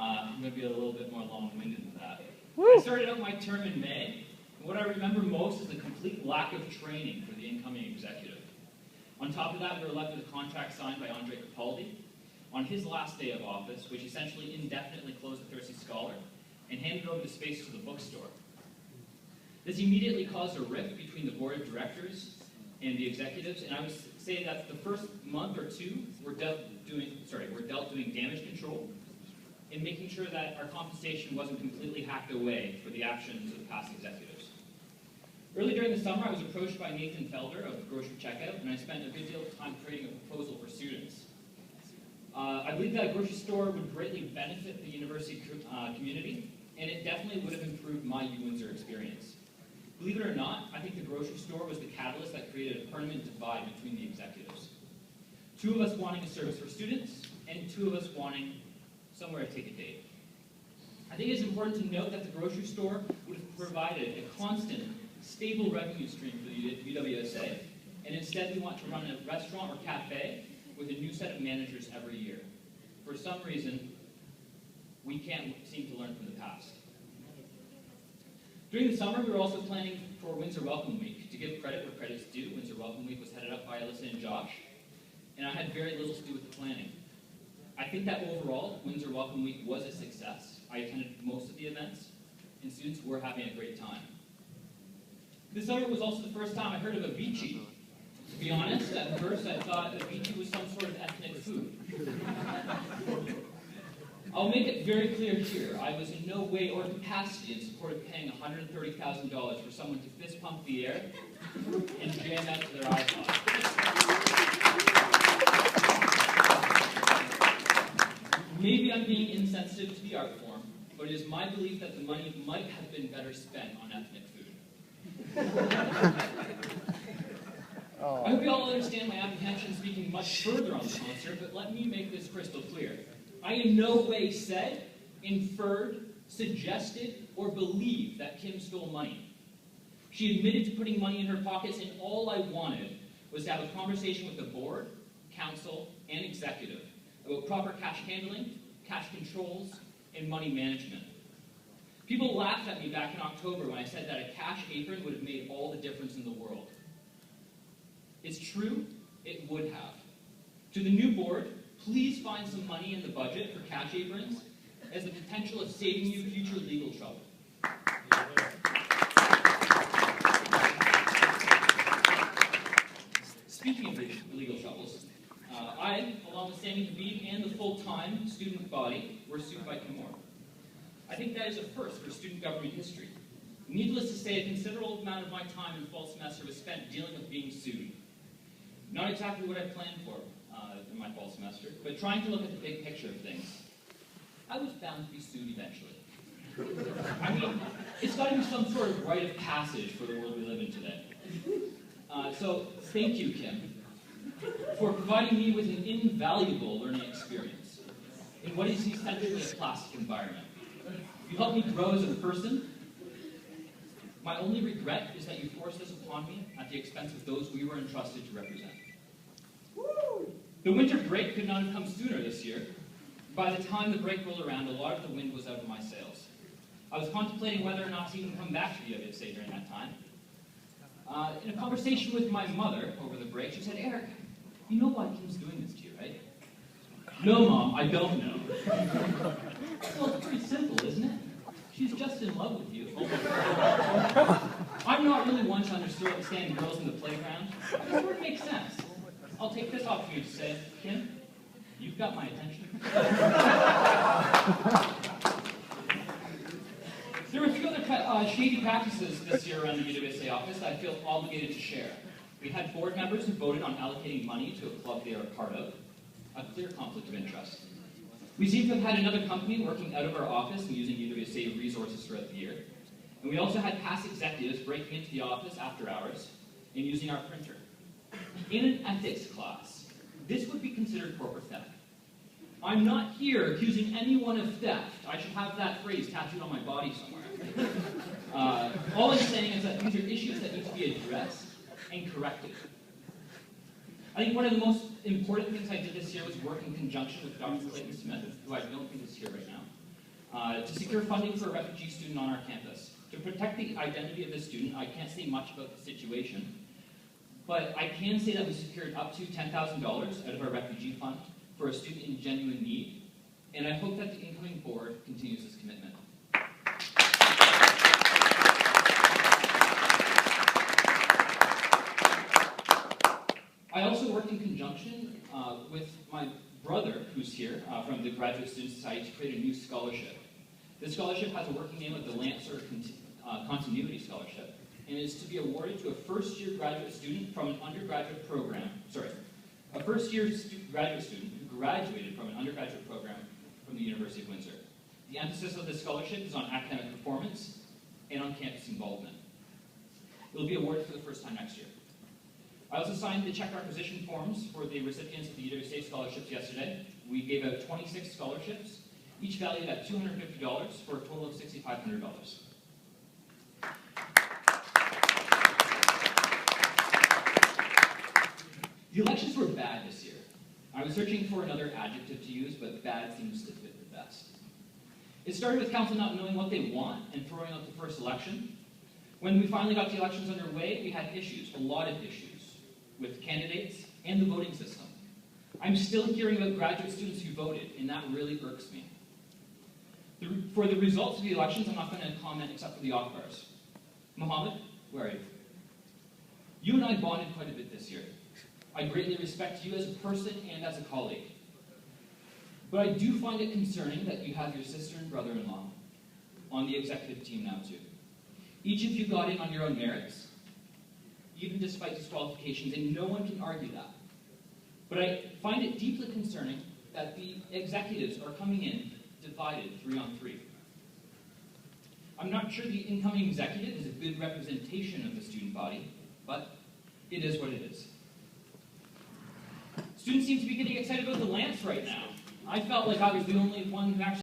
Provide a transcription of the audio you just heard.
I'm going to be a little bit more long-winded than that. Woo. I started out my term in May, and what I remember most is the complete lack of training for the incoming executive. On top of that, we were left with a contract signed by Andre Capaldi on his last day of office, which essentially indefinitely closed the Thirsty Scholar and handed over the space to the bookstore. This immediately caused a rift between the board of directors and the executives, and I would say that the first month or two were dealt doing damage control and making sure that our compensation wasn't completely hacked away for the actions of the past executives. Early during the summer, I was approached by Nathan Felder of Grocery Checkout, and I spent a good deal of time creating a proposal for students. I believe that a grocery store would greatly benefit the university community, and it definitely would have improved my UWSA experience. Believe it or not, I think the grocery store was the catalyst that created a permanent divide between the executives. Two of us wanting a service for students, and two of us wanting somewhere to take a date. I think it's important to note that the grocery store would have provided a constant, stable revenue stream for the UWSA, and instead we want to run a restaurant or cafe with a new set of managers every year. For some reason, we can't seem to learn from the past. During the summer, we were also planning for Windsor Welcome Week. To give credit where credit's due, Windsor Welcome Week was headed up by Alyssa and Josh, and I had very little to do with the planning. I think that overall, Windsor Welcome Week was a success. I attended most of the events, and students were having a great time. This summer was also the first time I heard of Avicii. To be honest, at first I thought Avicii was some sort of ethnic food. I'll make it very clear here, I was in no way or capacity in support of paying $130,000 for someone to fist pump the air and jam out to their iPod. Maybe I'm being insensitive to the art form, but it is my belief that the money might have been better spent on ethnic food. I hope you all understand my apprehension speaking much further on the concert, but let me make this crystal clear. I in no way said, inferred, suggested, or believed that Kim stole money. She admitted to putting money in her pockets, and all I wanted was to have a conversation with the board, council, and executive about proper cash handling, cash controls, and money management. People laughed at me back in October when I said that a cash apron would have made all the difference in the world. It's true, it would have. To the new board, please find some money in the budget for cash aprons as the potential of saving you future legal trouble. Speaking of legal troubles, I, along with Sammy Habib and the full-time student body, were sued by Kimor. I think that is a first for student government history. Needless to say, a considerable amount of my time in fall semester was spent dealing with being sued. Not exactly what I planned for in my fall semester, but trying to look at the big picture of things. I was bound to be sued eventually. I mean, it's got to be some sort of rite of passage for the world we live in today. So thank you, Kim, for providing me with an invaluable learning experience in what is essentially a plastic environment. You helped me grow as a person. My only regret is that you forced this upon me at the expense of those we were entrusted to represent. The winter break could not have come sooner this year. By the time the break rolled around, a lot of the wind was out of my sails. I was contemplating whether or not to even come back to the UWSA during that time. In a conversation with my mother over the break, she said, "Eric, you know why Kim's doing this to you, right?" "No, Mom, I don't know." "Well, it's pretty simple, isn't it? She's just in love with you." I'm not really one to understand girls in the playground. It sort of makes sense. I'll take this opportunity to say, Kim, you've got my attention. There were a few other shady practices this year around the UWSA office that I feel obligated to share. We had board members who voted on allocating money to a club they are a part of, a clear conflict of interest. We seem to have had another company working out of our office and using UWSA resources throughout the year. And we also had past executives breaking into the office after hours and using our printer. In an ethics class, this would be considered corporate theft. I'm not here accusing anyone of theft. I should have that phrase tattooed on my body somewhere. All I'm saying is that these are issues that need to be addressed and corrected. I think one of the most important things I did this year was work in conjunction with Dr. Clayton Smith, who I don't think is here right now, to secure funding for a refugee student on our campus. To protect the identity of the student, I can't say much about the situation, but I can say that we secured up to $10,000 out of our refugee fund for a student in genuine need, and I hope that the incoming board continues this commitment. I also worked in conjunction with my brother, who's here, from the Graduate Student Society, to create a new scholarship. This scholarship has a working name of the Lancer Continuity Scholarship, and is to be awarded to a first-year graduate student from an undergraduate program, a first-year graduate student who graduated from an undergraduate program from the University of Windsor. The emphasis of this scholarship is on academic performance and on campus involvement. It will be awarded for the first time next year. I also signed the check requisition forms for the recipients of the UWSA scholarships yesterday. We gave out 26 scholarships, each valued at $250 for a total of $6,500. The elections were bad this year. I was searching for another adjective to use, but bad seems to fit the best. It started with council not knowing what they want and throwing out the first election. When we finally got the elections underway, we had issues, a lot of issues, with candidates and the voting system. I'm still hearing about graduate students who voted, and that really irks me. For the results of the elections, I'm not going to comment except for the Akbars. Mohammed, where are you? You and I bonded quite a bit this year. I greatly respect you as a person and as a colleague. But I do find it concerning that you have your sister and brother-in-law on the executive team now too. Each of you got in on your own merits, even despite disqualifications, and no one can argue that. But I find it deeply concerning that the executives are coming in divided 3-on-3. I'm not sure the incoming executive is a good representation of the student body, but it is what it is. Students seem to be getting excited about the Lance right now. I felt like I was the only one who actually